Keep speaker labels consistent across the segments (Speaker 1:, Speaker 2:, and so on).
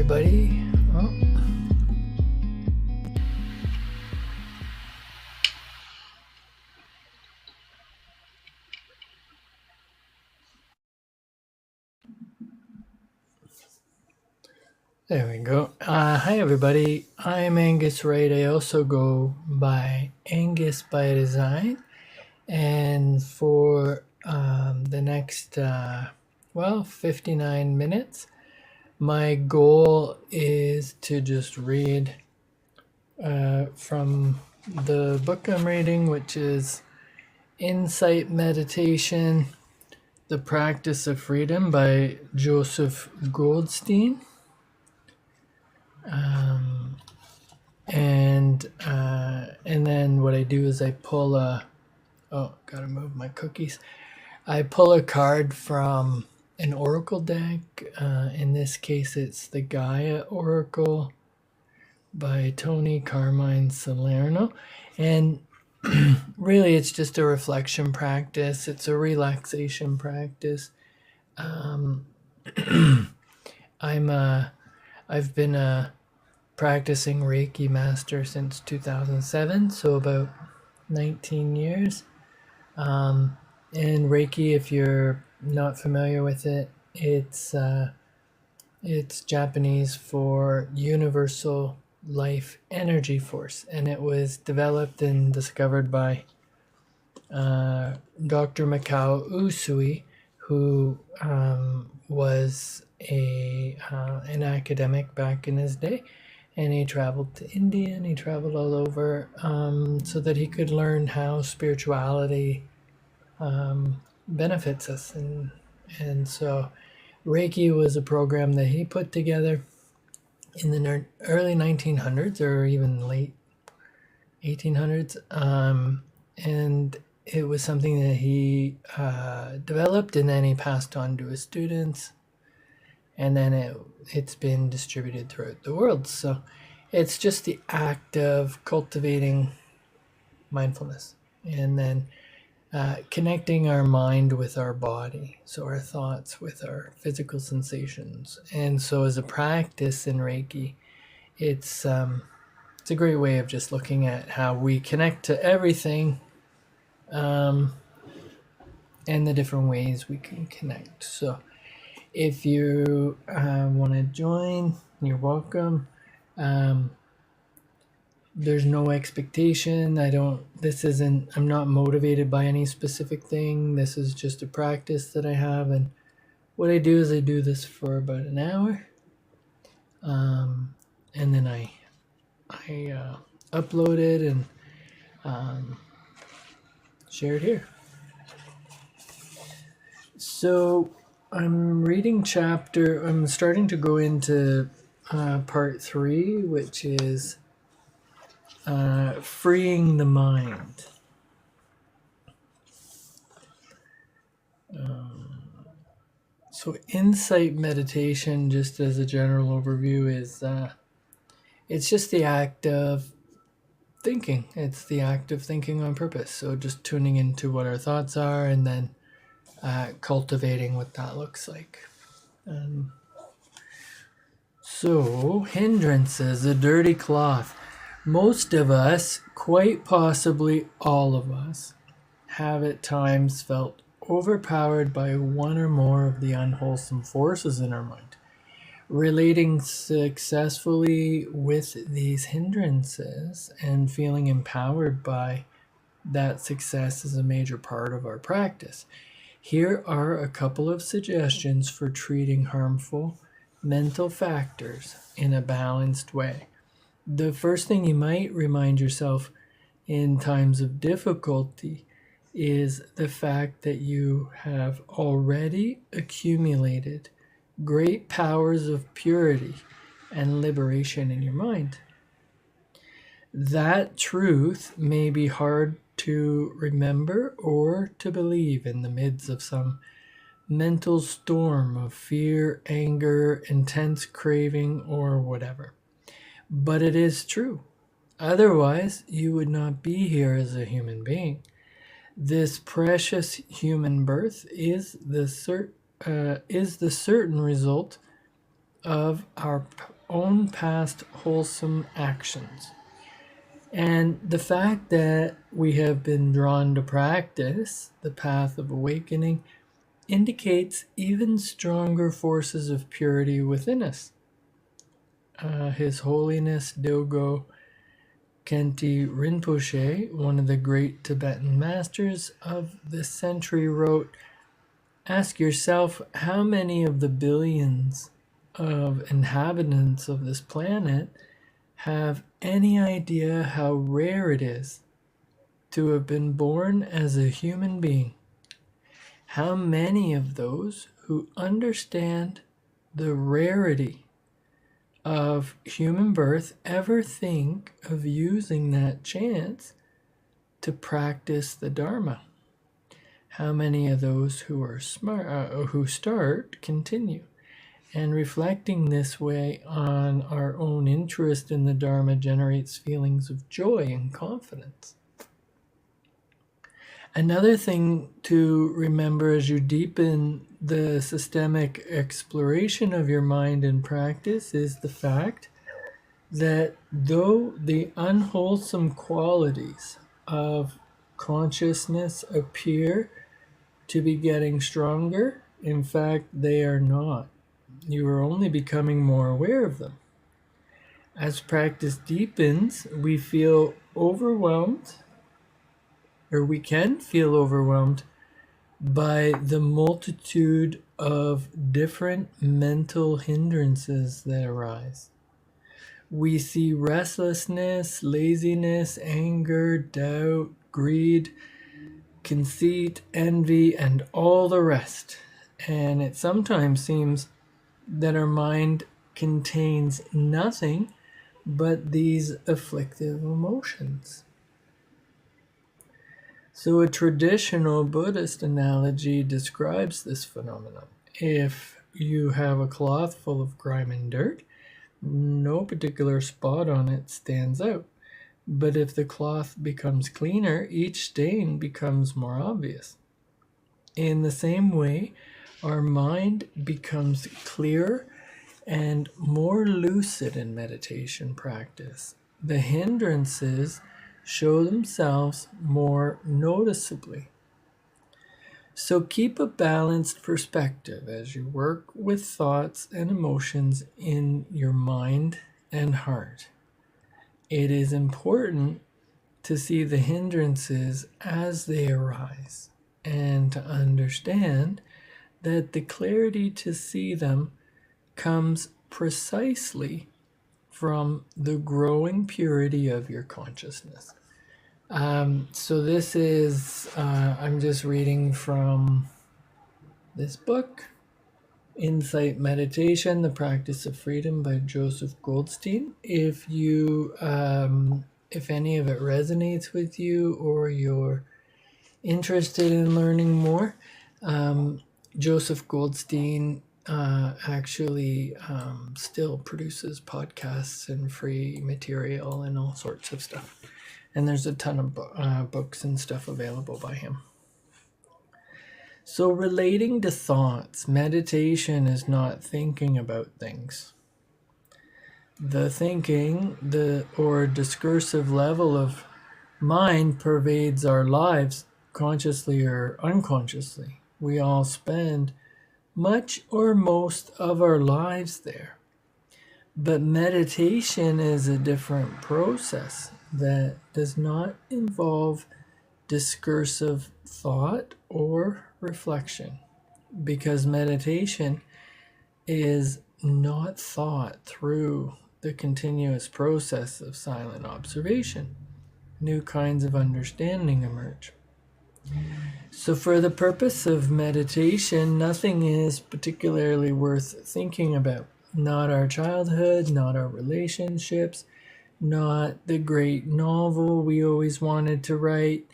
Speaker 1: everybody. Oh. There we go. Hi everybody. I'm Angus Wright. I also go by Angus by design. And for the next 59 minutes, my goal is to just read from the book I'm reading, which is Insight Meditation, The Practice of Freedom by Joseph Goldstein. And then what I do is I pull gotta move my cookies. I pull a card from an oracle deck. In this case, it's the Gaia Oracle by Tony Carmine Salerno. And really, it's just a reflection practice. It's a relaxation practice. I've been practicing Reiki master since 2007, so about 19 years. And Reiki, if you're not familiar with it, it's Japanese for universal life energy force, and it was developed and discovered by Dr. Mikao Usui, who was an academic back in his day, and he traveled to India and he traveled all over so that he could learn how spirituality benefits us. And so Reiki was a program that he put together in the early 1900s or even late 1800s. And it was something that he developed, and then he passed on to his students. And then it's been distributed throughout the world. So it's just the act of cultivating mindfulness and then connecting our mind with our body, so our thoughts with our physical sensations. And so as a practice in Reiki, it's a great way of just looking at how we connect to everything and the different ways we can connect. So if you want to join, you're welcome. There's no expectation. I'm not motivated by any specific thing. This is just a practice that I have. And what I do is I do this for about an hour. And then I upload it and share it here. So I'm starting to go into part 3, which is freeing the mind. So insight meditation, just as a general overview, is it's just the act of thinking. It's the act of thinking on purpose. So just tuning into what our thoughts are and then cultivating what that looks like. So hindrances, a dirty cloth. Most of us, quite possibly all of us, have at times felt overpowered by one or more of the unwholesome forces in our mind. Relating successfully with these hindrances and feeling empowered by that success is a major part of our practice. Here are a couple of suggestions for treating harmful mental factors in a balanced way. The first thing you might remind yourself in times of difficulty is the fact that you have already accumulated great powers of purity and liberation in your mind. That truth may be hard to remember or to believe in the midst of some mental storm of fear, anger, intense craving, or whatever. But it is true. Otherwise, you would not be here as a human being. This precious human birth is the certain result of our own past wholesome actions. And the fact that we have been drawn to practice the path of awakening indicates even stronger forces of purity within us. His Holiness Dilgo Khenti Rinpoche, one of the great Tibetan masters of this century, wrote, "Ask yourself how many of the billions of inhabitants of this planet have any idea how rare it is to have been born as a human being? How many of those who understand the rarity of human birth ever think of using that chance to practice the Dharma? How many of those who are smart, who start, continue?" And reflecting this way on our own interest in the Dharma generates feelings of joy and confidence. Another thing to remember as you deepen the systemic exploration of your mind and practice is the fact that though the unwholesome qualities of consciousness appear to be getting stronger, in fact, they are not. You are only becoming more aware of them. As practice deepens, we feel overwhelmed, or we can feel overwhelmed by the multitude of different mental hindrances that arise. We see restlessness, laziness, anger, doubt, greed, conceit, envy, and all the rest. And it sometimes seems that our mind contains nothing but these afflictive emotions. So a traditional Buddhist analogy describes this phenomenon. If you have a cloth full of grime and dirt, no particular spot on it stands out. But if the cloth becomes cleaner, each stain becomes more obvious. In the same way, our mind becomes clearer and more lucid in meditation practice. The hindrances show themselves more noticeably. So keep a balanced perspective as you work with thoughts and emotions in your mind and heart. It is important to see the hindrances as they arise and to understand that the clarity to see them comes precisely from the growing purity of your consciousness. So this is, I'm just reading from this book, Insight Meditation, The Practice of Freedom by Joseph Goldstein. If you, if any of it resonates with you or you're interested in learning more, Joseph Goldstein actually still produces podcasts and free material and all sorts of stuff. And there's a ton of books and stuff available by him. So relating to thoughts, meditation is not thinking about things. The thinking, or discursive level of mind pervades our lives, consciously or unconsciously. We all spend much or most of our lives there. But meditation is a different process that does not involve discursive thought or reflection, because meditation is not thought through the continuous process of silent observation. New kinds of understanding emerge. So for the purpose of meditation, nothing is particularly worth thinking about. Not our childhood, not our relationships, not the great novel we always wanted to write.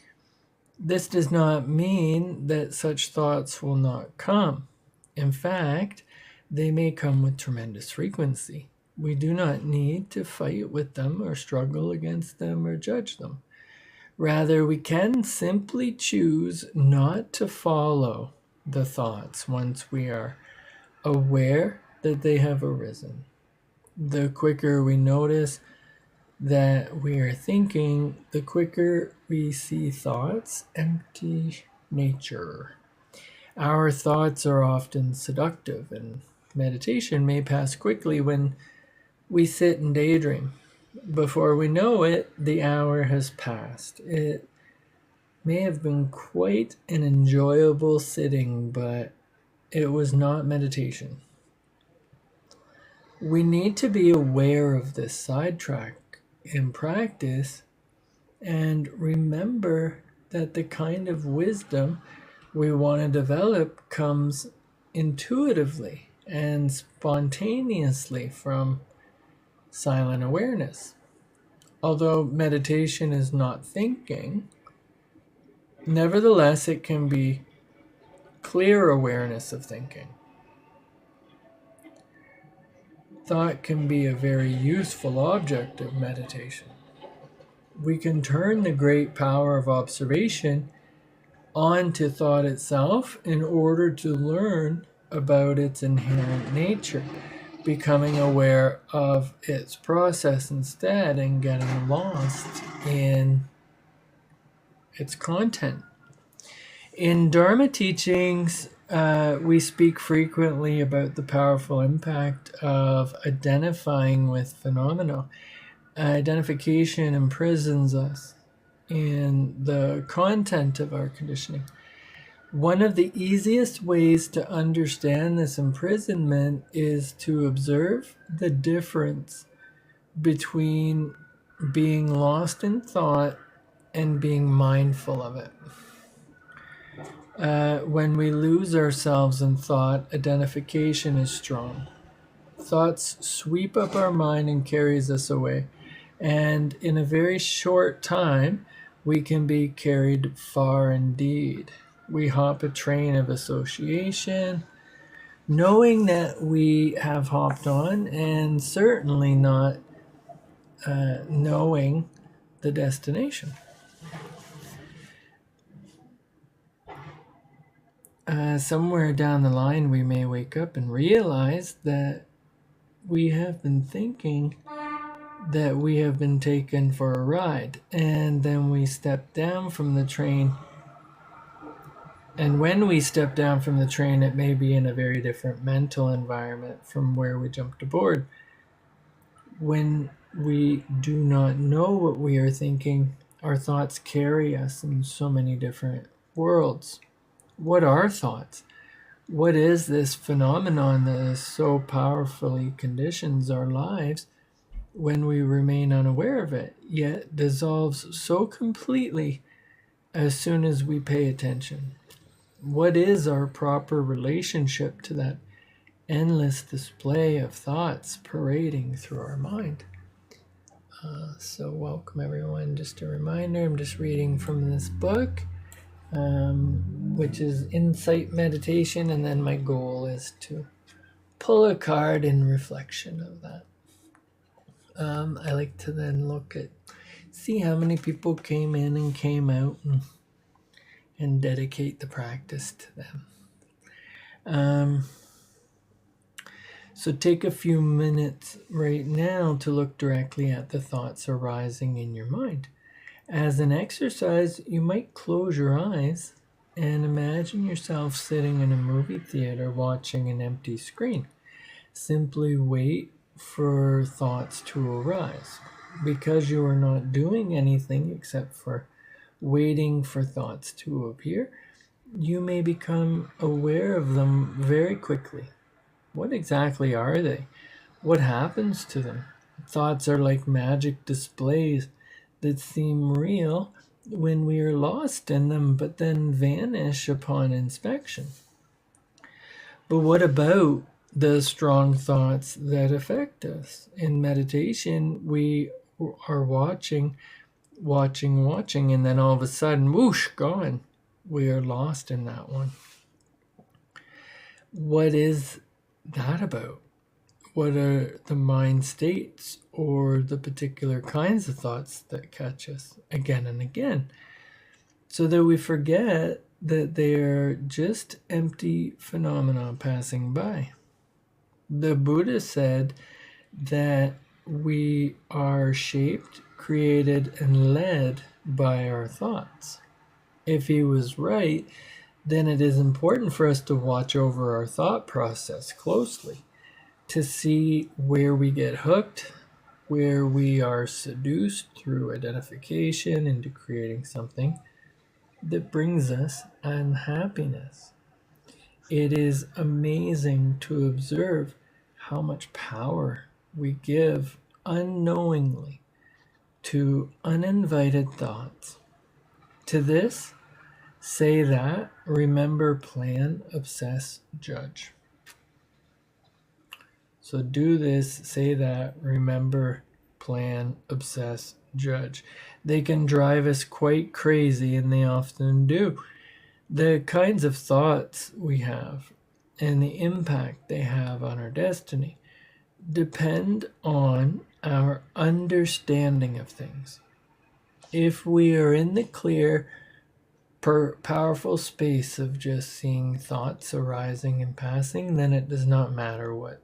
Speaker 1: This does not mean that such thoughts will not come. In fact, they may come with tremendous frequency. We do not need to fight with them or struggle against them or judge them. Rather, we can simply choose not to follow the thoughts once we are aware that they have arisen. The quicker we notice that we are thinking, the quicker we see thoughts empty nature. Our thoughts are often seductive, and meditation may pass quickly when we sit and daydream. Before we know it, the hour has passed. It may have been quite an enjoyable sitting, but it was not meditation. We need to be aware of this sidetrack in practice and remember that the kind of wisdom we want to develop comes intuitively and spontaneously from silent awareness. Although meditation is not thinking, nevertheless, it can be clear awareness of thinking. Thought can be a very useful object of meditation. We can turn the great power of observation onto thought itself in order to learn about its inherent nature, becoming aware of its process instead and getting lost in its content. In Dharma teachings, we speak frequently about the powerful impact of identifying with phenomena. Identification imprisons us in the content of our conditioning. One of the easiest ways to understand this imprisonment is to observe the difference between being lost in thought and being mindful of it. When we lose ourselves in thought, identification is strong. Thoughts sweep up our mind and carries us away. And in a very short time, we can be carried far indeed. We hop a train of association, knowing that we have hopped on, and certainly not knowing the destination. Somewhere down the line, we may wake up and realize that we have been thinking that we have been taken for a ride, and then we step down from the train. And when we step down from the train, it may be in a very different mental environment from where we jumped aboard. When we do not know what we are thinking, our thoughts carry us in so many different worlds. What are thoughts? What is this phenomenon that so powerfully conditions our lives when we remain unaware of it, yet dissolves so completely as soon as we pay attention? What is our proper relationship to that endless display of thoughts parading through our mind? So welcome everyone. Just a reminder, I'm just reading from this book, which is Insight Meditation, and then my goal is to pull a card in reflection of that. I like to then see how many people came in and came out and dedicate the practice to them. So take a few minutes right now to look directly at the thoughts arising in your mind. As an exercise, you might close your eyes and imagine yourself sitting in a movie theater watching an empty screen. Simply wait for thoughts to arise. Because you are not doing anything except for waiting for thoughts to appear, you may become aware of them very quickly. What exactly are they? What happens to them? Thoughts are like magic displays that seem real when we are lost in them, but then vanish upon inspection. But what about the strong thoughts that affect us? In meditation, we are watching, and then all of a sudden, whoosh, gone. We are lost in that one. What is that about? What are the mind states or the particular kinds of thoughts that catch us again and again, so that we forget that they are just empty phenomena passing by? The Buddha said that we are shaped, created, and led by our thoughts. If he was right, then it is important for us to watch over our thought process closely to see where we get hooked, where we are seduced through identification into creating something that brings us unhappiness. It is amazing to observe how much power we give unknowingly to uninvited thoughts. To this, say that, remember, plan, obsess, judge. So do this, say that, remember, plan, obsess, judge. They can drive us quite crazy, and they often do. The kinds of thoughts we have and the impact they have on our destiny depend on our understanding of things. If we are in the clear, powerful space of just seeing thoughts arising and passing, then it does not matter what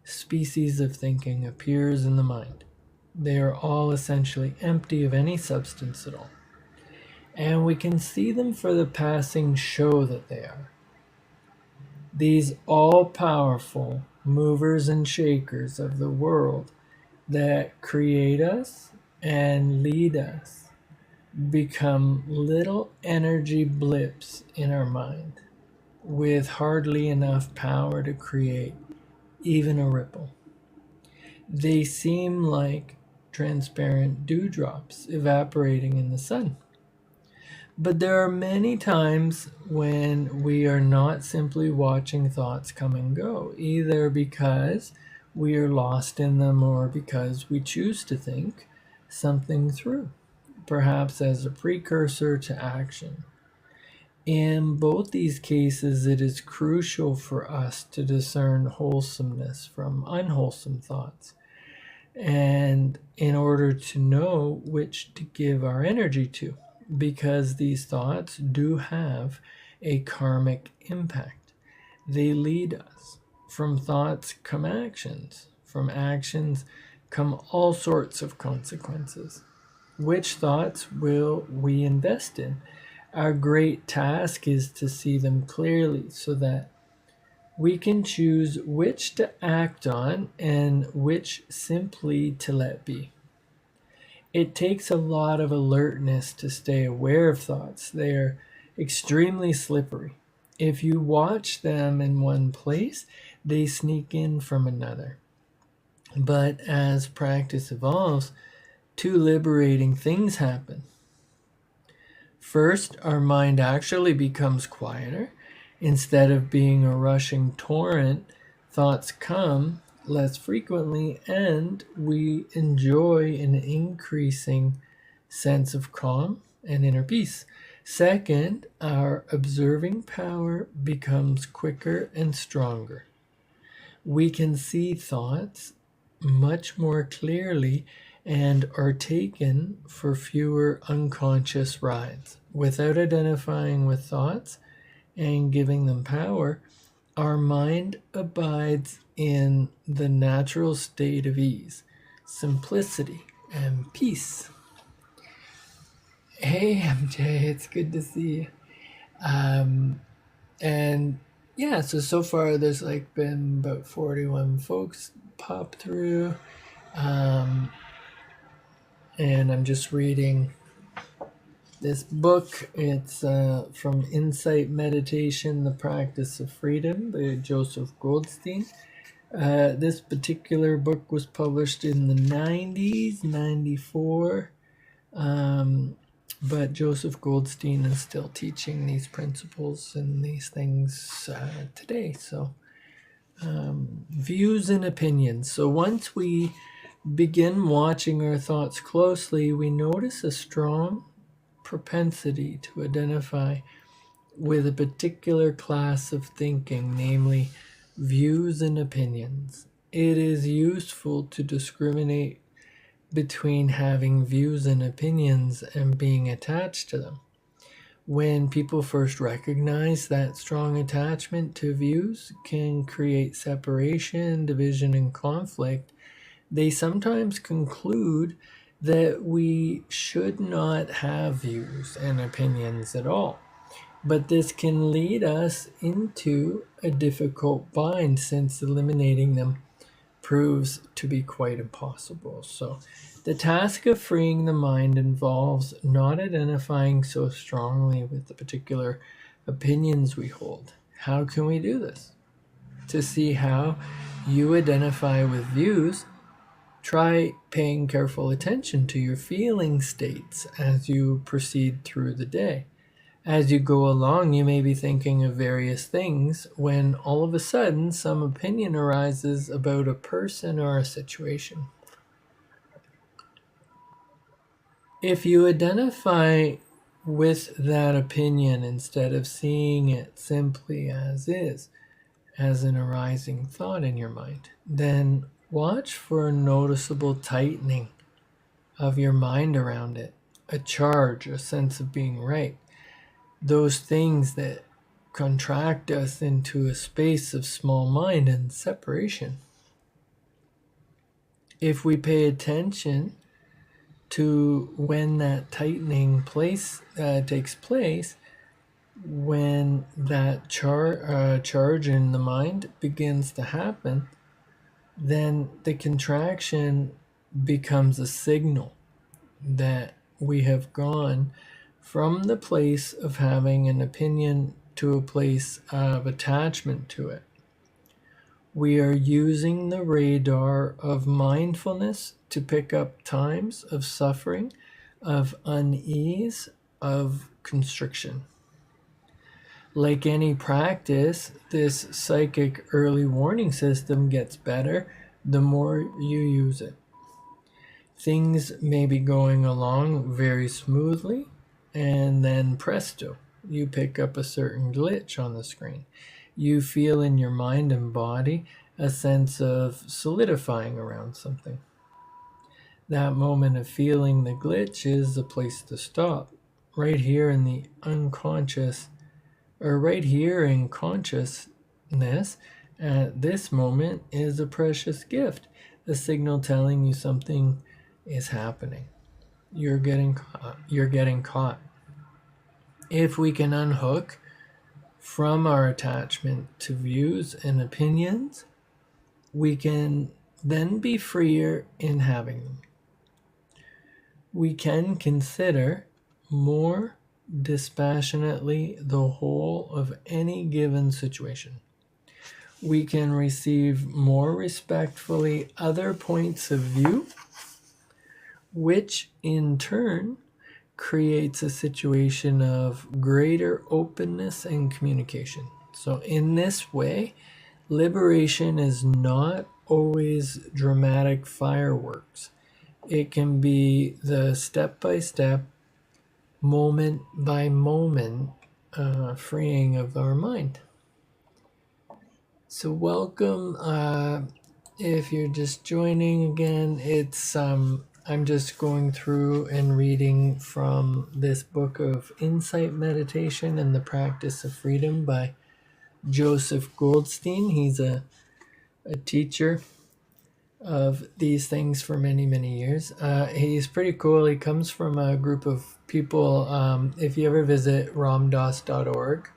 Speaker 1: species of thinking appears in the mind. They are all essentially empty of any substance at all. And we can see them for the passing show that they are. These all-powerful movers and shakers of the world that create us and lead us become little energy blips in our mind with hardly enough power to create even a ripple. They seem like transparent dewdrops evaporating in the sun. But there are many times when we are not simply watching thoughts come and go, either because we are lost in them or because we choose to think something through, perhaps as a precursor to action. In both these cases, it is crucial for us to discern wholesomeness from unwholesome thoughts, and in order to know which to give our energy to, because these thoughts do have a karmic impact. They lead us. From thoughts come actions. From actions come all sorts of consequences. Which thoughts will we invest in? Our great task is to see them clearly so that we can choose which to act on and which simply to let be. It takes a lot of alertness to stay aware of thoughts. They are extremely slippery. If you watch them in one place, they sneak in from another. But as practice evolves, two liberating things happen. First, our mind actually becomes quieter. Instead of being a rushing torrent, thoughts come less frequently, and we enjoy an increasing sense of calm and inner peace. Second, our observing power becomes quicker and stronger. We can see thoughts much more clearly and are taken for fewer unconscious rides. Without identifying with thoughts and giving them power, our mind abides in the natural state of ease, simplicity, and peace. Hey, MJ, it's good to see you. And yeah, so far there's like been about 41 folks pop through. And I'm just reading this book. It's from Insight Meditation, The Practice of Freedom by Joseph Goldstein. This particular book was published in the 90s, 94. But Joseph Goldstein is still teaching these principles and these things today. So, views and opinions. So once we begin watching our thoughts closely, we notice a strong propensity to identify with a particular class of thinking, namely views and opinions. It is useful to discriminate between having views and opinions and being attached to them. when people first recognize that strong attachment to views can create separation, division, and conflict, they sometimes conclude that we should not have views and opinions at all. But this can lead us into a difficult bind, since eliminating them proves to be quite impossible. So, the task of freeing the mind involves not identifying so strongly with the particular opinions we hold. How can we do this? To see how you identify with views, try paying careful attention to your feeling states as you proceed through the day. As you go along, you may be thinking of various things when all of a sudden some opinion arises about a person or a situation. If you identify with that opinion instead of seeing it simply as is, as an arising thought in your mind, then watch for a noticeable tightening of your mind around it, a charge, a sense of being right. Those things that contract us into a space of small mind and separation. If we pay attention to when that tightening takes place, when that charge in the mind begins to happen, then the contraction becomes a signal that we have gone from the place of having an opinion to a place of attachment to it. We are using the radar of mindfulness to pick up times of suffering, of unease, of constriction. Like any practice, this psychic early warning system gets better the more you use it. Things may be going along very smoothly, and then presto, you pick up a certain glitch on the screen. You feel in your mind and body a sense of solidifying around something. That moment of feeling the glitch is the place to stop. Right here in the unconscious, or right here in consciousness, at this moment is a precious gift, a signal telling you something is happening. You're getting caught. If we can unhook from our attachment to views and opinions, we can then be freer in having them. We can consider more dispassionately the whole of any given situation. We can receive more respectfully other points of view, which in turn creates a situation of greater openness and communication. So in this way, liberation is not always dramatic fireworks. It can be the step-by-step, moment-by-moment freeing of our mind. So welcome. If you're just joining again, it's I'm just going through and reading from this book of Insight Meditation and the Practice of Freedom by Joseph Goldstein. He's a teacher of these things for many, many years. He's pretty cool. He comes from a group of people. If you ever visit ramdas.org,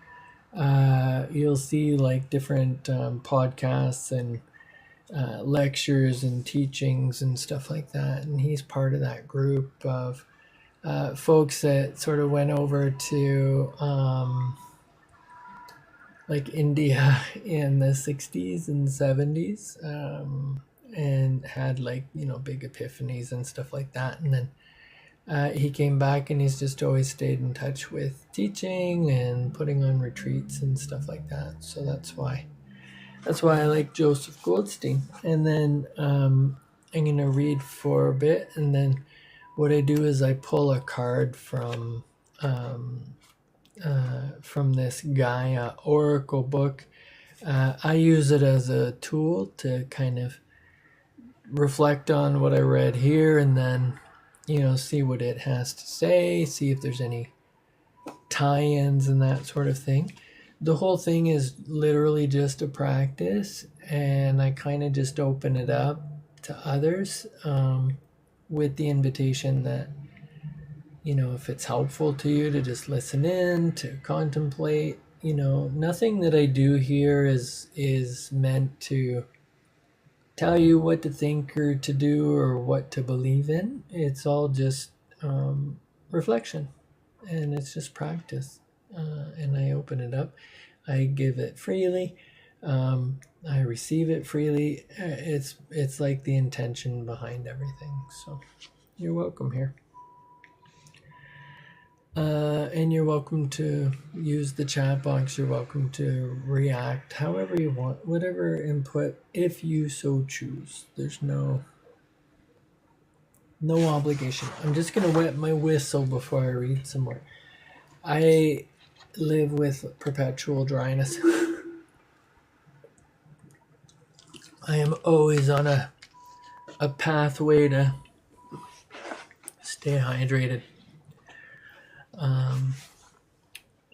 Speaker 1: you'll see like different podcasts and lectures and teachings and stuff like that. And he's part of that group of folks that sort of went over to like India in the 60s and 70s and had like, big epiphanies and stuff like that. And then he came back and he's just always stayed in touch with teaching and putting on retreats and stuff like that. So that's why I like Joseph Goldstein. And then I'm going to read for a bit. And then what I do is I pull a card from this Gaia Oracle book. I use it as a tool to kind of reflect on what I read here and then, see what it has to say, see if there's any tie-ins and that sort of thing. The whole thing is literally just a practice, and I kind of just open it up to others with the invitation that, if it's helpful to you to just listen in, to contemplate. Nothing that I do here is meant to tell you what to think or to do or what to believe in. It's all just reflection, and it's just practice. And I open it up. I give it freely. I receive it freely. It's like the intention behind everything. So you're welcome here. And you're welcome to use the chat box. You're welcome to react however you want, whatever input, if you so choose. There's no obligation. I'm just going to wet my whistle before I read some more. I live with perpetual dryness. I am always on a pathway to stay hydrated.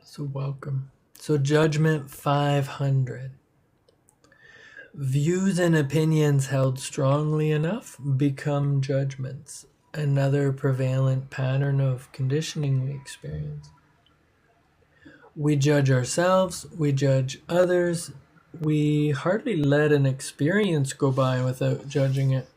Speaker 1: So welcome. So Judgment 500. Views and opinions held strongly enough become judgments, another prevalent pattern of conditioning we experience. We judge ourselves, we judge others, we hardly let an experience go by without judging it.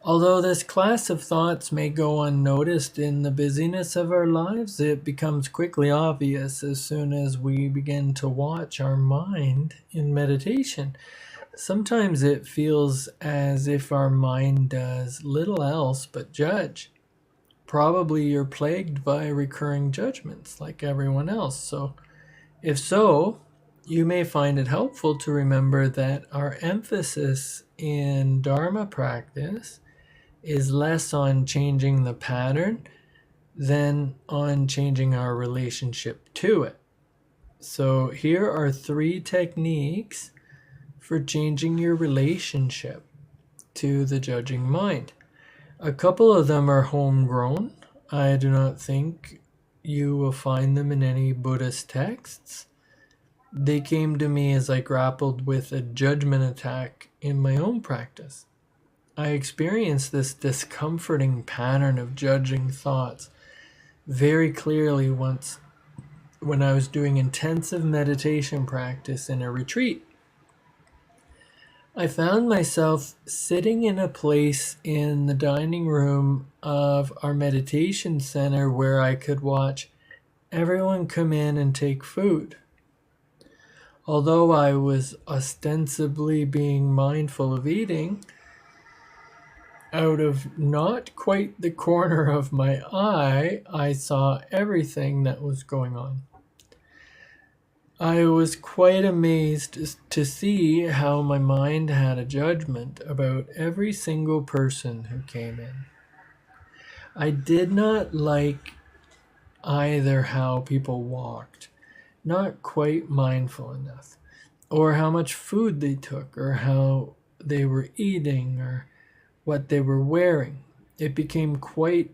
Speaker 1: Although this class of thoughts may go unnoticed in the busyness of our lives, it becomes quickly obvious as soon as we begin to watch our mind in meditation. Sometimes it feels as if our mind does little else but judge. Probably you're plagued by recurring judgments like everyone else. So, if so, you may find it helpful to remember that our emphasis in Dharma practice is less on changing the pattern than on changing our relationship to it. So here are 3 techniques for changing your relationship to the judging mind. A couple of them are homegrown. I do not think you will find them in any Buddhist texts. They came to me as I grappled with a judgment attack in my own practice. I experienced this discomforting pattern of judging thoughts very clearly once when I was doing intensive meditation practice in a retreat. I found myself sitting in a place in the dining room of our meditation center where I could watch everyone come in and take food. Although I was ostensibly being mindful of eating, out of not quite the corner of my eye, I saw everything that was going on. I was quite amazed to see how my mind had a judgment about every single person who came in. I did not like either how people walked, not quite mindful enough, or how much food they took, or how they were eating, or what they were wearing. It became quite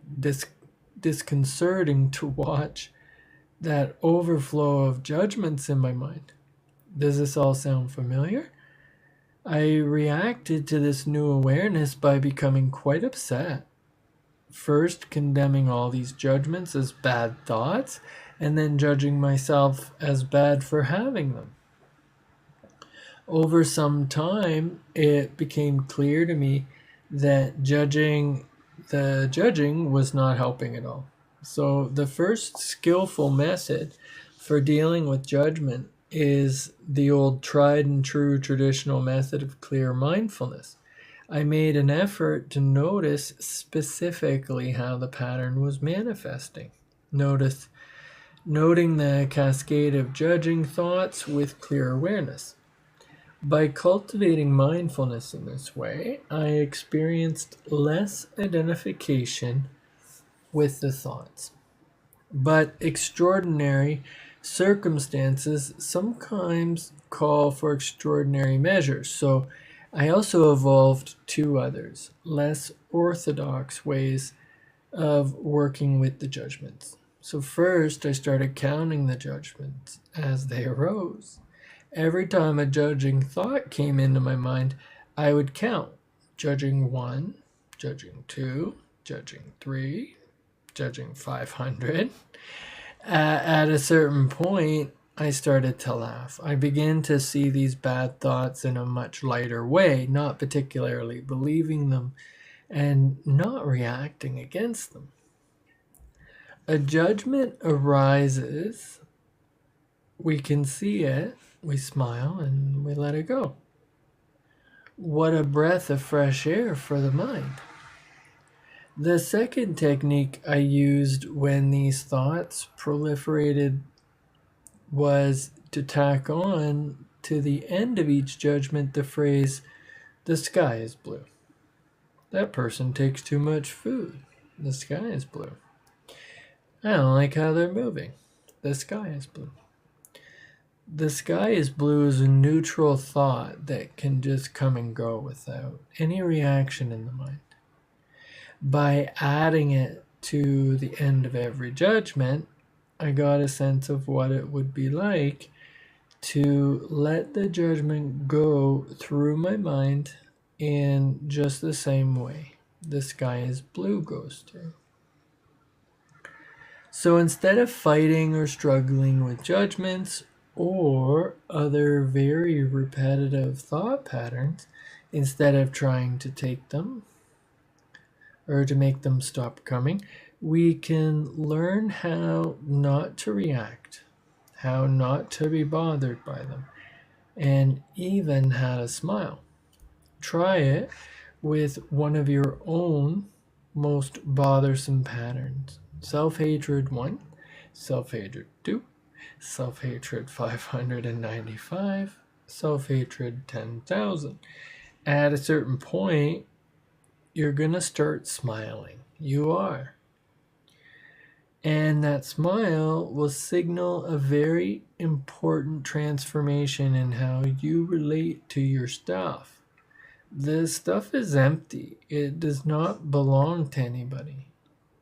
Speaker 1: disconcerting to watch that overflow of judgments in my mind. Does this all sound familiar? I reacted to this new awareness by becoming quite upset. First, condemning all these judgments as bad thoughts, and then judging myself as bad for having them. Over some time, it became clear to me that the judging was not helping at all. So the first skillful method for dealing with judgment is the old tried and true traditional method of clear mindfulness. I made an effort to notice specifically how the pattern was manifesting. Noting the cascade of judging thoughts with clear awareness. By cultivating mindfulness in this way, I experienced less identification with the thoughts. But extraordinary circumstances sometimes call for extraordinary measures. So I also evolved 2 others, less orthodox ways of working with the judgments. So first, I started counting the judgments as they arose. Every time a judging thought came into my mind, I would count. Judging 1, judging 2, judging 3, judging 500. At a certain point, I started to laugh. I began to see these bad thoughts in a much lighter way, not particularly believing them and not reacting against them. A judgment arises, we can see it, we smile, and we let it go. What a breath of fresh air for the mind. The second technique I used when these thoughts proliferated was to tack on to the end of each judgment the phrase, "The sky is blue." That person takes too much food. The sky is blue. I don't like how they're moving. The sky is blue. The sky is blue is a neutral thought that can just come and go without any reaction in the mind. By adding it to the end of every judgment, I got a sense of what it would be like to let the judgment go through my mind in just the same way the sky is blue goes through. So instead of fighting or struggling with judgments or other very repetitive thought patterns, instead of trying to take them or to make them stop coming, we can learn how not to react, how not to be bothered by them, and even how to smile. Try it with one of your own most bothersome patterns. Self-hatred 1, self-hatred 2, self-hatred 595, self-hatred 10,000. At a certain point, you're going to start smiling. You are. And that smile will signal a very important transformation in how you relate to your stuff. This stuff is empty. It does not belong to anybody.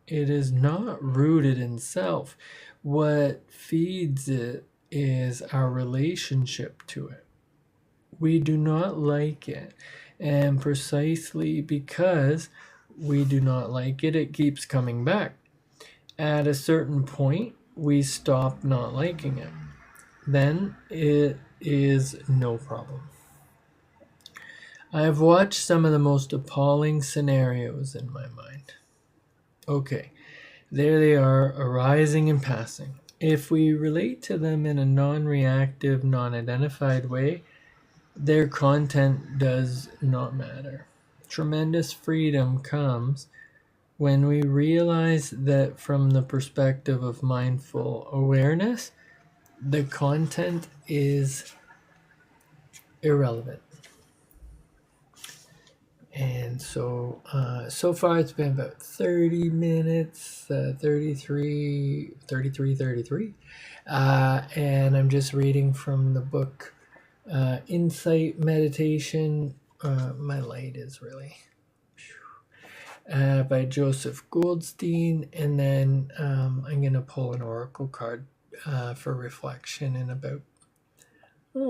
Speaker 1: It is not rooted in self. What feeds it is our relationship to it. We do not like it. And precisely because we do not like it, it keeps coming back. At a certain point, we stop not liking it. Then it is no problem. I have watched some of the most appalling scenarios in my mind. Okay, there they are, arising and passing. If we relate to them in a non-reactive, non-identified way, their content does not matter. Tremendous freedom comes when we realize that from the perspective of mindful awareness, the content is irrelevant. And so far it's been about 30 minutes, 33. And I'm just reading from the book Insight Meditation. My light is really... by Joseph Goldstein. And then I'm going to pull an oracle card for reflection in about,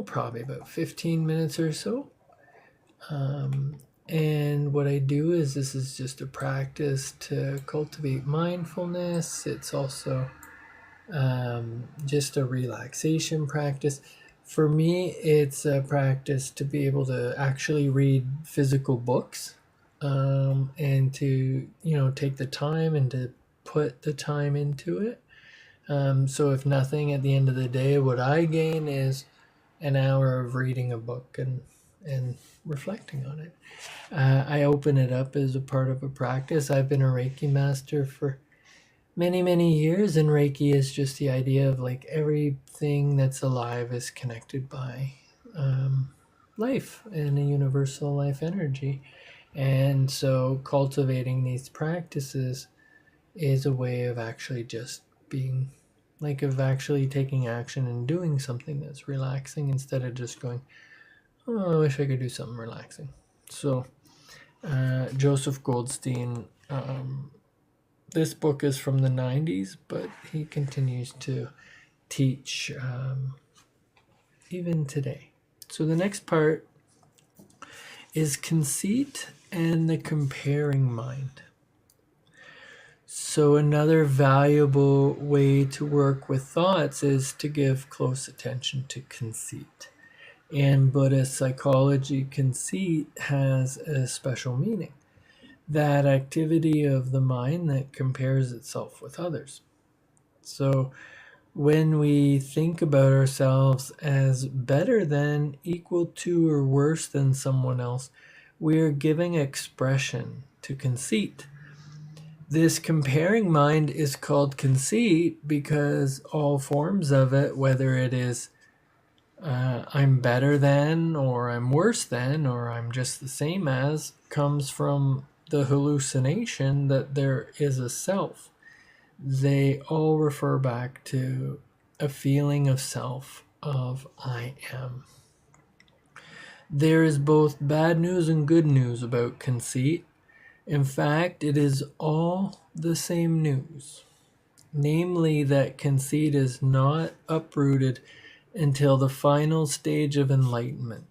Speaker 1: probably about 15 minutes or so. And what I do is, this is just a practice to cultivate mindfulness. It's also just a relaxation practice. For me, it's a practice to be able to actually read physical books, and to, take the time and to put the time into it. So if nothing, at the end of the day, what I gain is an hour of reading a book and reflecting on it. I open it up as a part of a practice. I've been a Reiki master for many, many years, and Reiki is just the idea of like everything that's alive is connected by life and a universal life energy. And so cultivating these practices is a way of actually just being, like, of actually taking action and doing something that's relaxing instead of just going, oh, I wish I could do something relaxing. So Joseph Goldstein This book is from the 90s, but he continues to teach even today. So the next part is conceit and the comparing mind. So another valuable way to work with thoughts is to give close attention to conceit. In Buddhist psychology, conceit has a special meaning. That activity of the mind that compares itself with others. So when we think about ourselves as better than, equal to, or worse than someone else, we are giving expression to conceit. This comparing mind is called conceit because all forms of it, whether it is I'm better than, or I'm worse than, or I'm just the same as, comes from the hallucination that there is a self. They all refer back to a feeling of self, of I am. There is both bad news and good news about conceit. In fact, it is all the same news, namely that conceit is not uprooted until the final stage of enlightenment.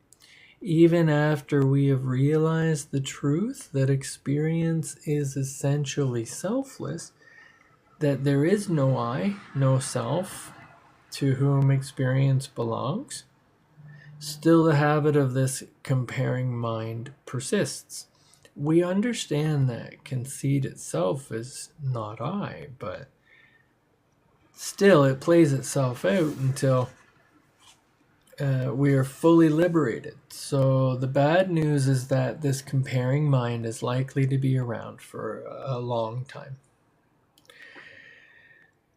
Speaker 1: Even after we have realized the truth that experience is essentially selfless, that there is no I, no self, to whom experience belongs, still the habit of this comparing mind persists. We understand that conceit itself is not I, but still it plays itself out until we are fully liberated. So the bad news is that this comparing mind is likely to be around for a long time.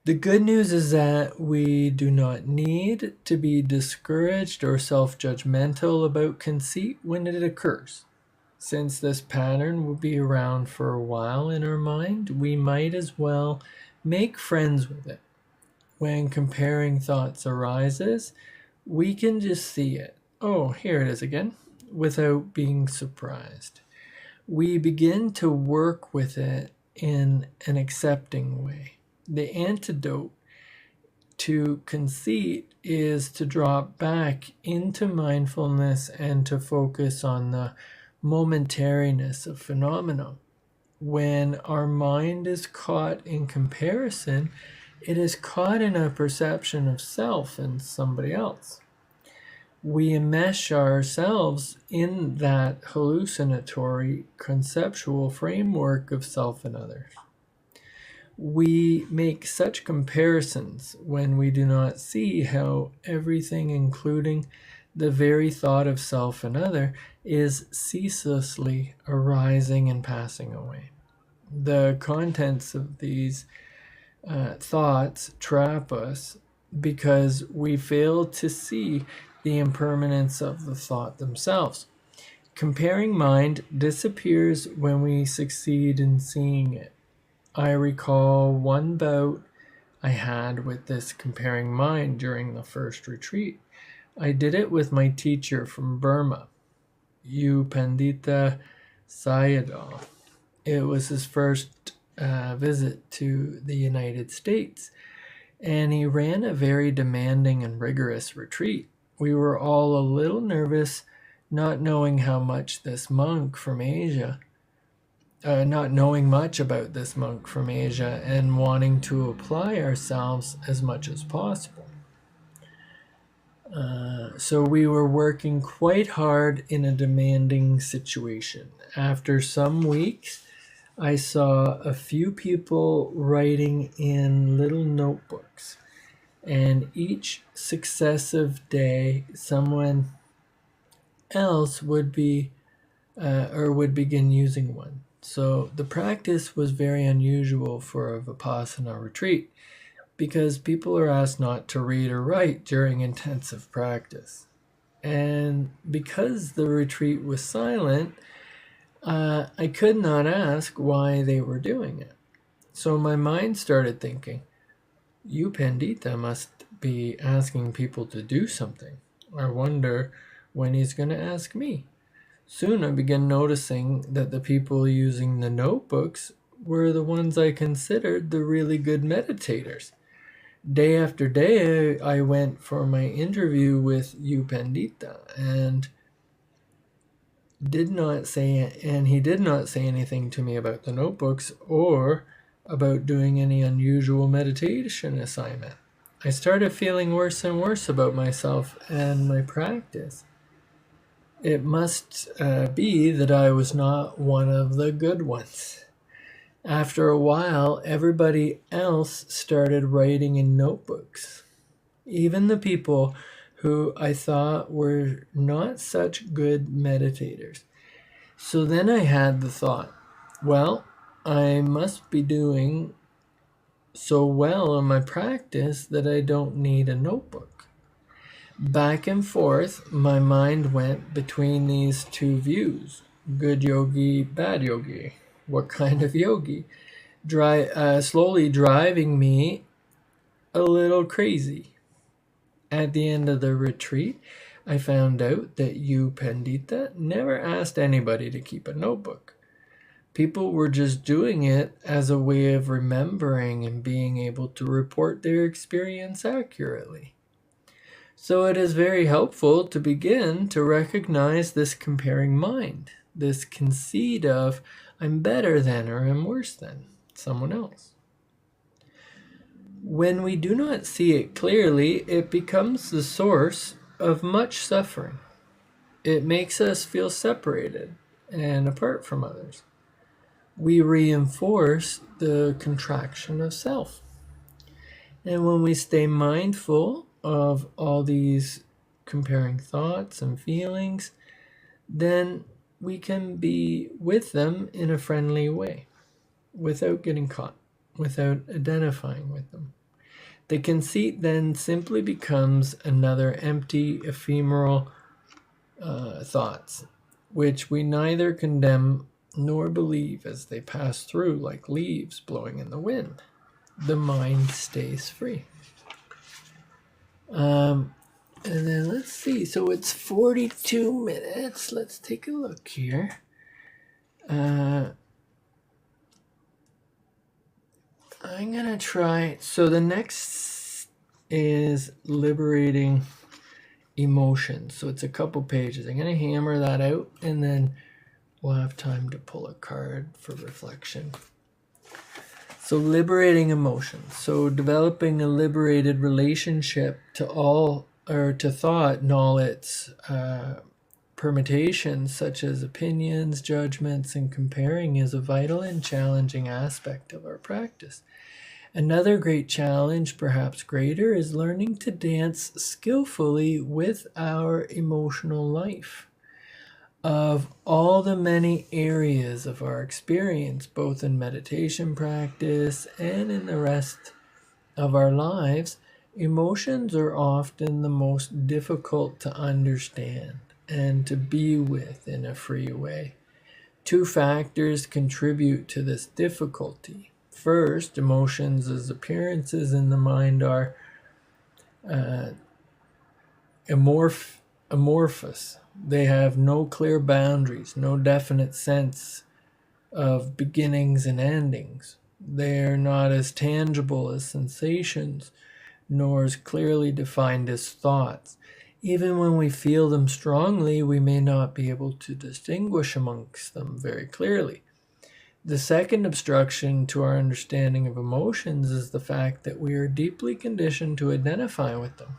Speaker 1: The good news is that we do not need to be discouraged or self-judgmental about conceit when it occurs. Since this pattern will be around for a while in our mind, we might as well make friends with it. When comparing thoughts arises, we can just see it. Oh, here it is again, without being surprised. We begin to work with it in an accepting way. The antidote to conceit is to drop back into mindfulness and to focus on the momentariness of phenomena. When our mind is caught in comparison, it is caught in a perception of self and somebody else. We enmesh ourselves in that hallucinatory conceptual framework of self and others. We make such comparisons when we do not see how everything, including the very thought of self and other, is ceaselessly arising and passing away. The contents of these thoughts trap us because we fail to see the impermanence of the thought themselves. Comparing mind disappears when we succeed in seeing it. I recall one bout I had with this comparing mind during the first retreat. I did it with my teacher from Burma, U Pandita Sayadaw. It was his first visit to the United States, and he ran a very demanding and rigorous retreat. We were all a little nervous, not knowing how much this monk from Asia not knowing much about this monk from Asia and wanting to apply ourselves as much as possible. So we were working quite hard in a demanding situation. After some weeks, I saw a few people writing in little notebooks, and each successive day, someone else would begin using one. So the practice was very unusual for a Vipassana retreat because people are asked not to read or write during intensive practice. And because the retreat was silent, I could not ask why they were doing it. So my mind started thinking, you Pandita must be asking people to do something. I wonder when he's going to ask me. Soon I began noticing that the people using the notebooks were the ones I considered the really good meditators. Day after day, I went for my interview with U Pandita, and he did not say anything to me about the notebooks or about doing any unusual meditation assignment. I started feeling worse and worse about myself and my practice. It must be that I was not one of the good ones. After a while, everybody else started writing in notebooks. Even the people who I thought were not such good meditators. So then I had the thought, well, I must be doing so well in my practice that I don't need a notebook. Back and forth, my mind went between these two views. Good yogi, bad yogi. What kind of yogi? Slowly driving me a little crazy. At the end of the retreat, I found out that U Pandita never asked anybody to keep a notebook. People were just doing it as a way of remembering and being able to report their experience accurately. So it is very helpful to begin to recognize this comparing mind, this conceit of I'm better than or I'm worse than someone else. When we do not see it clearly, it becomes the source of much suffering. It makes us feel separated and apart from others. We reinforce the contraction of self. And when we stay mindful of all these comparing thoughts and feelings, then we can be with them in a friendly way, without getting caught, without identifying with them. The conceit then simply becomes another empty, ephemeral thoughts, which we neither condemn nor believe as they pass through like leaves blowing in the wind. The mind stays free. And then let's see. So it's 42 minutes. Let's take a look here. I'm going to try. So the next is liberating emotions. So it's a couple pages. I'm going to hammer that out and then we'll have time to pull a card for reflection. So liberating emotions. So developing a liberated relationship to all or to thought and all its permutations such as opinions, judgments, and comparing is a vital and challenging aspect of our practice. Another great challenge, perhaps greater, is learning to dance skillfully with our emotional life. Of all the many areas of our experience, both in meditation practice and in the rest of our lives, emotions are often the most difficult to understand and to be with in a free way. Two factors contribute to this difficulty. First, emotions as appearances in the mind are amorphous. They have no clear boundaries, no definite sense of beginnings and endings. They are not as tangible as sensations, nor as clearly defined as thoughts. Even when we feel them strongly, we may not be able to distinguish amongst them very clearly. The second obstruction to our understanding of emotions is the fact that we are deeply conditioned to identify with them.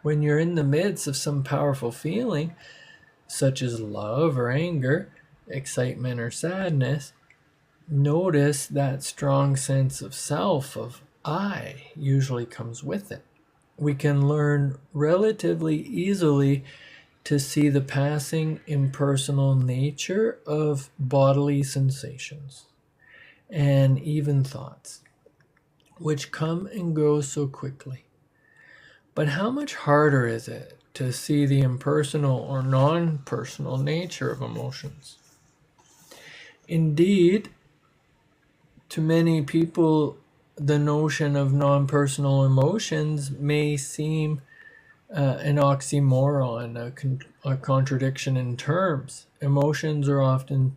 Speaker 1: When you're in the midst of some powerful feeling, such as love or anger, excitement or sadness, notice that strong sense of self, of I, usually comes with it. We can learn relatively easily to see the passing impersonal nature of bodily sensations and even thoughts, which come and go so quickly. But how much harder is it to see the impersonal or non-personal nature of emotions? Indeed, to many people, the notion of non-personal emotions may seem an oxymoron, a contradiction in terms. Emotions are often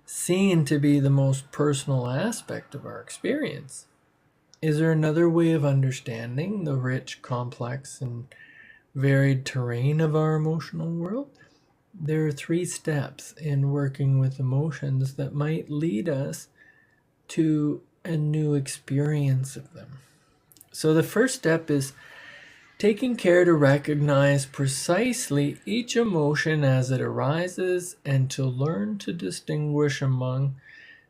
Speaker 1: seen to be the most personal aspect of our experience. Is there another way of understanding the rich, complex, and varied terrain of our emotional world? There are 3 steps in working with emotions that might lead us to a new experience of them. So the first step is taking care to recognize precisely each emotion as it arises and to learn to distinguish among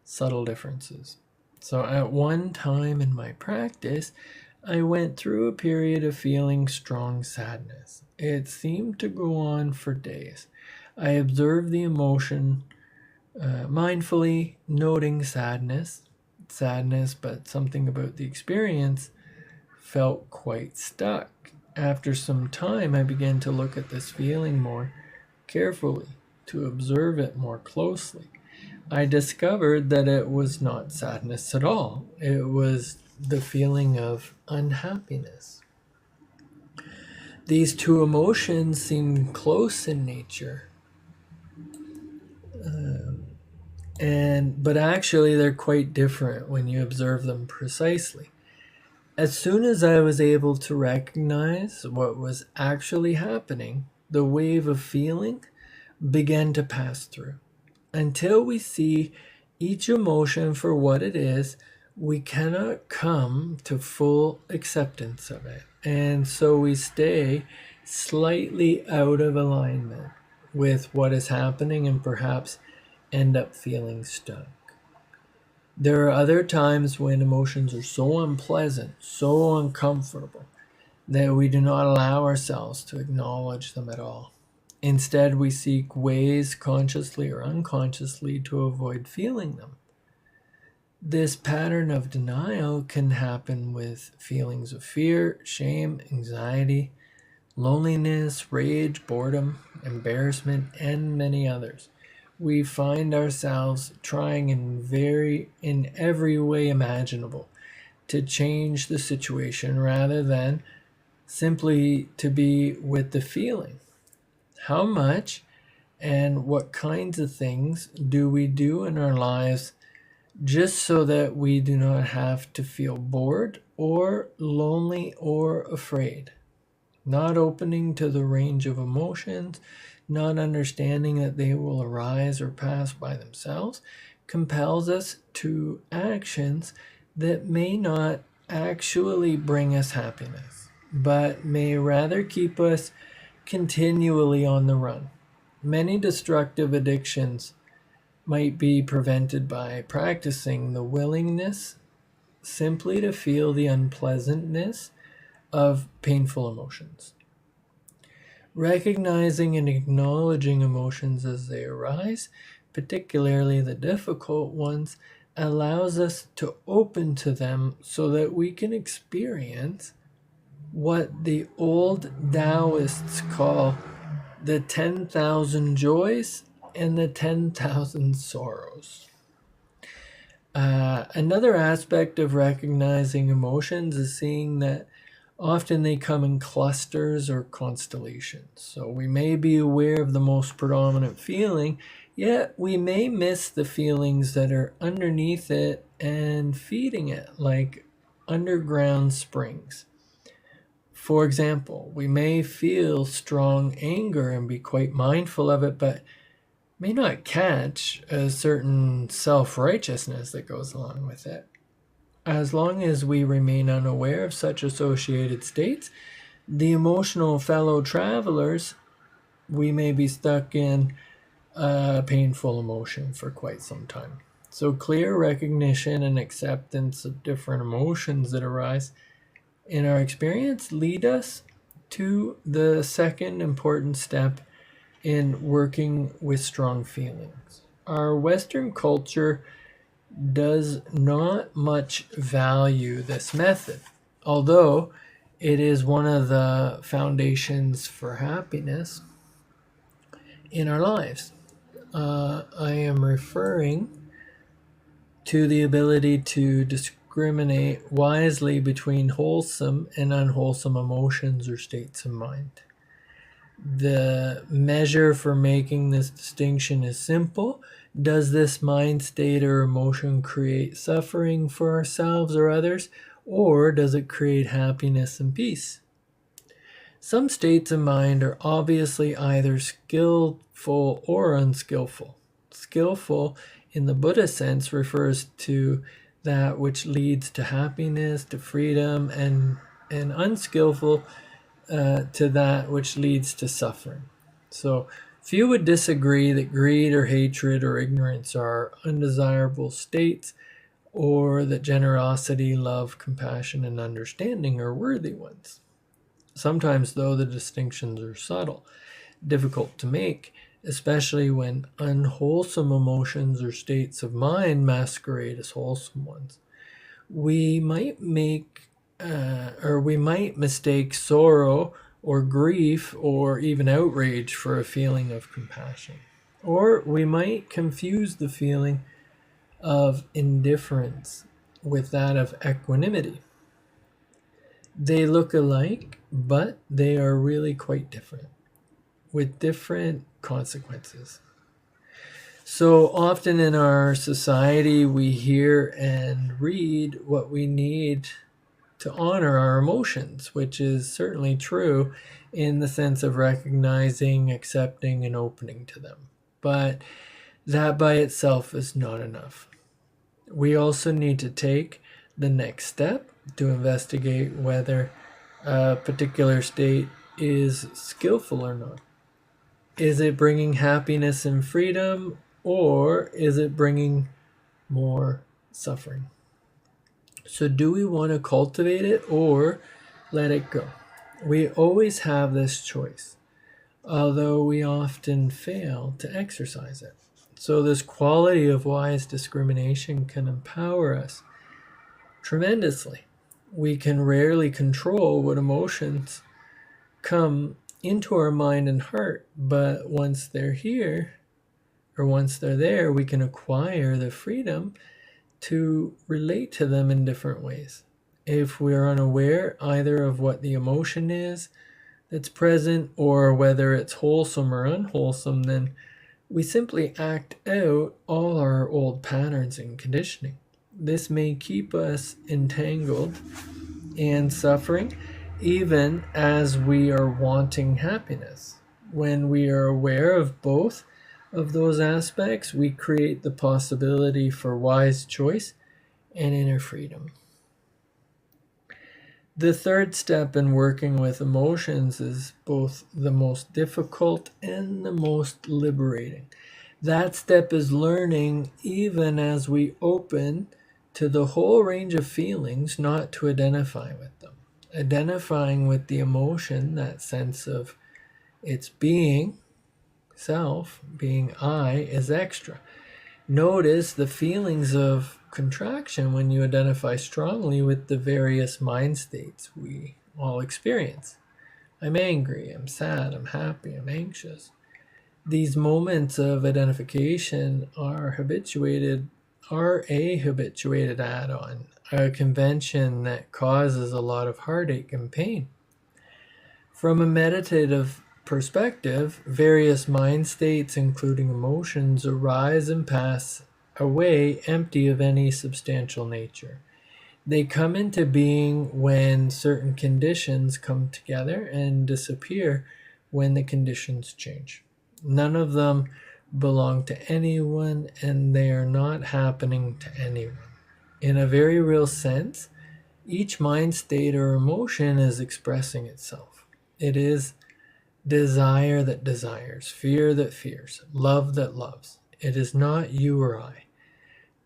Speaker 1: subtle differences. So at one time in my practice, I went through a period of feeling strong sadness. It seemed to go on for days. I observed the emotion mindfully, noting sadness, but something about the experience felt quite stuck. After some time, I began to look at this feeling more carefully, to observe it more closely. I discovered that it was not sadness at all. It was the feeling of unhappiness. These 2 emotions seem close in nature, but actually they're quite different when you observe them precisely. As soon as I was able to recognize what was actually happening, the wave of feeling began to pass through. Until we see each emotion for what it is, we cannot come to full acceptance of it. And so we stay slightly out of alignment with what is happening and perhaps end up feeling stuck. There are other times when emotions are so unpleasant, so uncomfortable, that we do not allow ourselves to acknowledge them at all. Instead, we seek ways, consciously or unconsciously, to avoid feeling them. This pattern of denial can happen with feelings of fear, shame, anxiety, loneliness, rage, boredom, embarrassment, and many others. We find ourselves trying in every way imaginable to change the situation rather than simply to be with the feeling. How much and what kinds of things do we do in our lives just so that we do not have to feel bored or lonely or afraid? Not opening to the range of emotions, not understanding that they will arise or pass by themselves, compels us to actions that may not actually bring us happiness, but may rather keep us continually on the run. Many destructive addictions might be prevented by practicing the willingness simply to feel the unpleasantness of painful emotions. Recognizing and acknowledging emotions as they arise, particularly the difficult ones, allows us to open to them so that we can experience what the old Taoists call the 10,000 joys and the 10,000 sorrows. Another aspect of recognizing emotions is seeing that often they come in clusters or constellations. So we may be aware of the most predominant feeling, yet we may miss the feelings that are underneath it and feeding it, like underground springs. For example, we may feel strong anger and be quite mindful of it, but may not catch a certain self-righteousness that goes along with it. As long as we remain unaware of such associated states, the emotional fellow travelers, we may be stuck in a painful emotion for quite some time. So clear recognition and acceptance of different emotions that arise in our experience lead us to the second important step in working with strong feelings. Our Western culture does not much value this method, although it is one of the foundations for happiness in our lives. I am referring to the ability to discriminate wisely between wholesome and unwholesome emotions or states of mind. The measure for making this distinction is simple. Does this mind state or emotion create suffering for ourselves or others, or does it create happiness and peace? Some states of mind are obviously either skillful or unskillful. Skillful, in the Buddhist sense, refers to that which leads to happiness, to freedom, and unskillful to that which leads to suffering. So, few would disagree that greed or hatred or ignorance are undesirable states, or that generosity, love, compassion, and understanding are worthy ones. Sometimes, though, the distinctions are subtle, difficult to make, especially when unwholesome emotions or states of mind masquerade as wholesome ones. We might mistake sorrow or grief or even outrage for a feeling of compassion. Or we might confuse the feeling of indifference with that of equanimity. They look alike, but they are really quite different, with different consequences. So often in our society, we hear and read what we need to honor our emotions, which is certainly true in the sense of recognizing, accepting, and opening to them. But that by itself is not enough. We also need to take the next step to investigate whether a particular state is skillful or not. Is it bringing happiness and freedom, or is it bringing more suffering? So, do we want to cultivate it or let it go? We always have this choice, although we often fail to exercise it. So, this quality of wise discrimination can empower us tremendously. We can rarely control what emotions come into our mind and heart, but once they're here, or once they're there, we can acquire the freedom to relate to them in different ways. If we are unaware either of what the emotion is that's present or whether it's wholesome or unwholesome, then we simply act out all our old patterns and conditioning. This may keep us entangled and suffering even as we are wanting happiness. When we are aware of both of those aspects, we create the possibility for wise choice and inner freedom. The third step in working with emotions is both the most difficult and the most liberating. That step is learning, even as we open to the whole range of feelings, not to identify with them. Identifying with the emotion, that sense of its being, self, being I, is extra. Notice the feelings of contraction when you identify strongly with the various mind states we all experience. I'm angry, I'm sad, I'm happy, I'm anxious. These moments of identification are a habituated add-on, a convention that causes a lot of heartache and pain. From a meditative perspective, various mind states, including emotions, arise and pass away empty of any substantial nature. They come into being when certain conditions come together and disappear when the conditions change. None of them belong to anyone, and they are not happening to anyone. In a very real sense, each mind state or emotion is expressing itself. It is desire that desires, fear that fears, love that loves. It is not you or I.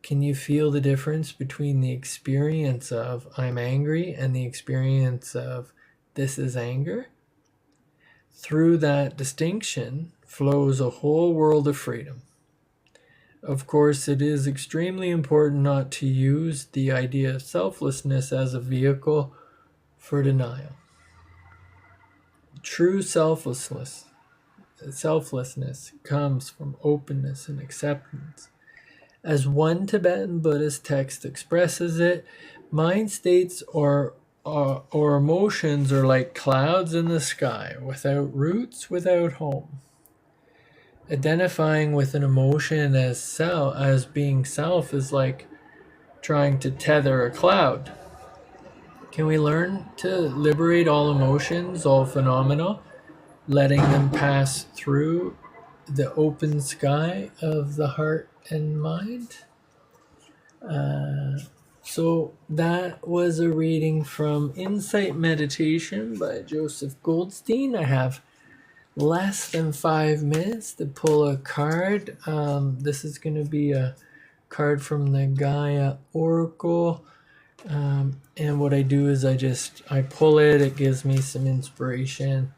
Speaker 1: Can you feel the difference between the experience of I'm angry and the experience of this is anger? Through that distinction flows a whole world of freedom. Of course, it is extremely important not to use the idea of selflessness as a vehicle for denial. True selflessness comes from openness and acceptance. As one Tibetan Buddhist text expresses it, mind states or emotions are like clouds in the sky, without roots, without home. identifying with an emotion as being self is like trying to tether a cloud. Can we learn to liberate all emotions, all phenomena, letting them pass through the open sky of the heart and mind? So that was a reading from Insight Meditation by Joseph Goldstein. I have less than 5 minutes to pull a card. This is going to be a card from the Gaia Oracle. And what I do is I pull it, it gives me some inspiration.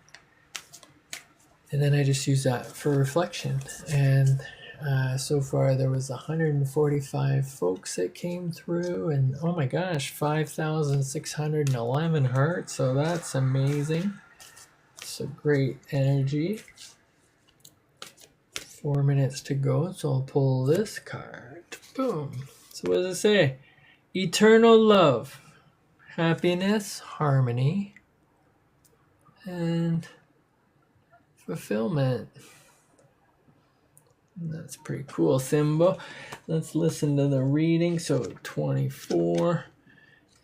Speaker 1: And then I just use that for reflection. And so far there was 145 folks that came through, and oh my gosh, 5,611 hearts. So that's amazing. It's a great energy. 4 minutes to go, so I'll pull this card. Boom. So what does it say? Eternal love, happiness, harmony, and fulfillment. That's pretty cool symbol. Let's listen to the reading. So 24,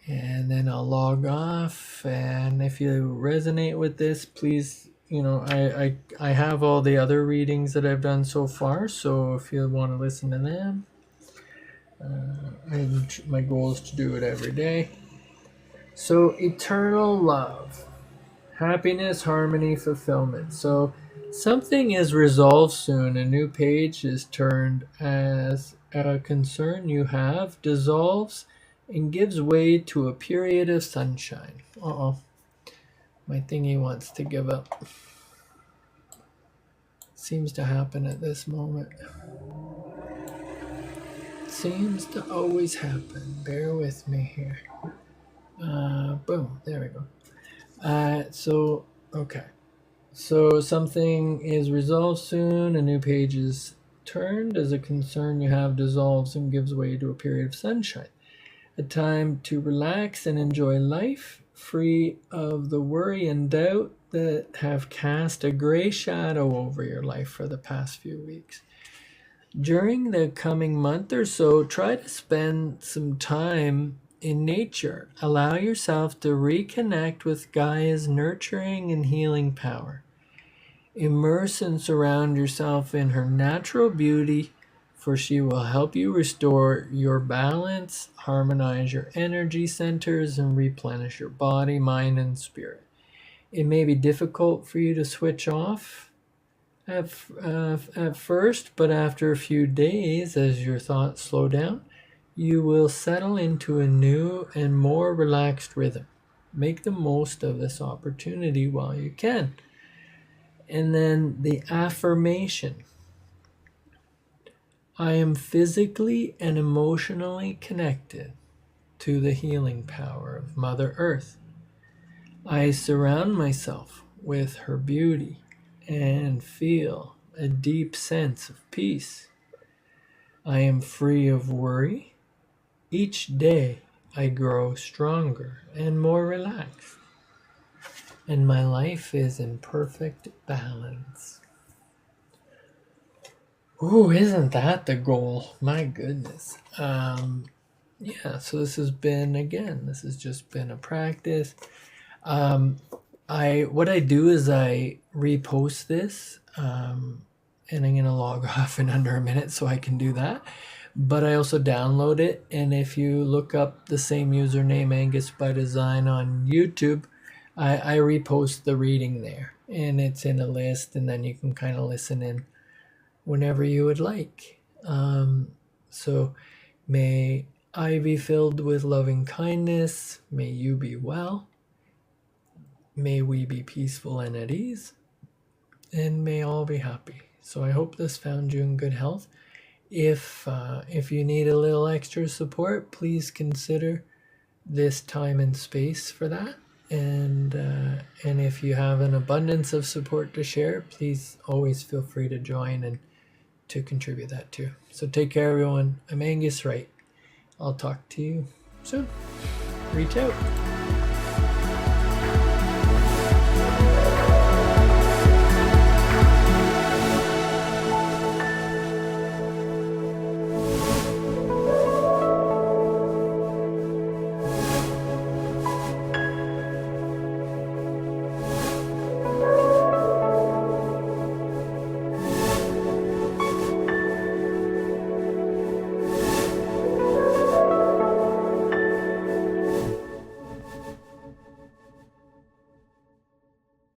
Speaker 1: and then I'll log off. And if you resonate with this, please, I have all the other readings that I've done so far. So if you want to listen to them, my goal is to do it every day. So eternal love, happiness, harmony, fulfillment. So something is resolved soon. A new page is turned as a concern you have dissolves and gives way to a period of sunshine. Uh-oh. My thingy wants to give up. Seems to happen at this moment. Seems to always happen. Bear with me here. Boom. There we go. Okay. So something is resolved soon. A new page is turned as a concern you have dissolves and gives way to a period of sunshine. A time to relax and enjoy life, free of the worry and doubt that have cast a gray shadow over your life for the past few weeks. During the coming month or so, try to spend some time in nature. Allow yourself to reconnect with Gaia's nurturing and healing power. Immerse and surround yourself in her natural beauty, for she will help you restore your balance, harmonize your energy centers, and replenish your body, mind, and spirit. It may be difficult for you to switch off at first, but after a few days, as your thoughts slow down, you will settle into a new and more relaxed rhythm. Make the most of this opportunity while you can. And then the affirmation. I am physically and emotionally connected to the healing power of Mother Earth. I surround myself with her beauty and feel a deep sense of peace. I am free of worry. Each day I grow stronger and more relaxed, and my life is in perfect balance. Ooh, isn't that the goal? My goodness. So this has just been a practice. What I do is I repost this, and I'm going to log off in under a minute so I can do that. But I also download it, and if you look up the same username, Angus by Design, on YouTube, I repost the reading there, and it's in a list, and then you can kind of listen in whenever you would like. So may I be filled with loving kindness. May you be well. May we be peaceful and at ease. And may all be happy. So I hope this found you in good health. If you need a little extra support, please consider this time and space for that. And if you have an abundance of support to share, please always feel free to join and to contribute that too. So take care, everyone. I'm Angus Wright. I'll talk to you soon. Reach out.